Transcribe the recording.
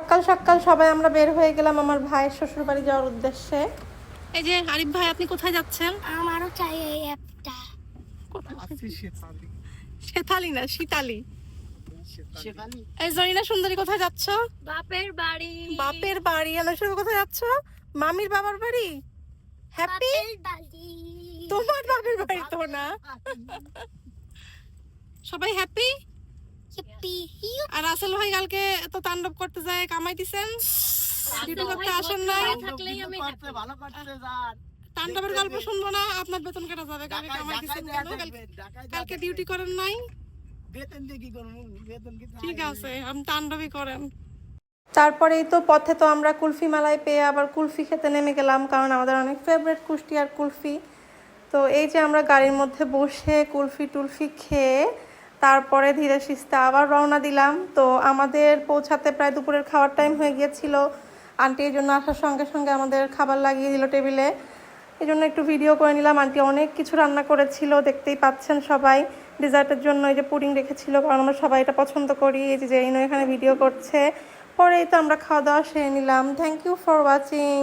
সকাল সকাল সবাই আমরা বের হয়ে গেলাম আমার ভাইয়ের শ্বশুর বাড়ি যাওয়ার উদ্দেশ্যে। এই যে আরিফ ভাই, আপনি কোথায় যাচ্ছেন? আমারও চাই এই অ্যাপটা। শেফালি না, শীতালি। এই জরিনা সুন্দরী, কোথায় যাচ্ছ? বাপের বাড়ি। বাপের বাড়ি। আলোচনা, কোথায় যাচ্ছ? মামির বাবার বাড়ি। হ্যাপি? তোমার বাপের বাড়ি তো না। সবাই হ্যাপি? আর রাসেল ভাই কালকে তো তাণ্ডব করতে যায়, কামাই দিছেন, ডিউটি করতে আসেন নাই। তাণ্ডবের গল্প শুনবো না, আপনার বেতন কাটা যাবে। কালকে কামাই দিছেন কেন? কালকে ডিউটি করেন নাই? ঠিক আছে, আপনি তাণ্ডবই করেন। তারপরেই তো পথে তো আমরা কুলফি মালাই পেয়ে আবার কুলফি খেতে নেমে গেলাম, কারণ আমাদের অনেক ফেভারিট কুষ্টিয়ার কুলফি। তো এই যে আমরা গাড়ির মধ্যে বসে কুলফি টুলফি খেয়ে তারপরে ধীরে সুস্থে আবার রওনা দিলাম। তো আমাদের পৌঁছাতে প্রায় দুপুরের খাওয়ার টাইম হয়ে গিয়েছিল। আন্টি এই জন্য আসার সঙ্গে সঙ্গে আমাদের খাবার লাগিয়ে দিল টেবিলে। এই জন্য একটু ভিডিও করে নিলাম। আন্টি অনেক কিছু রান্না করেছিল, দেখতেই পাচ্ছেন সবাই। ডেজার্টের জন্য এই যে পুডিং রেখেছিল, কারণ আমরা সবাই এটা পছন্দ করি। এই যে জেরিনো এখানে ভিডিও করছে। পরেই তো আমরা খাওয়া দাওয়া সেরে নিলাম। Thank you for watching.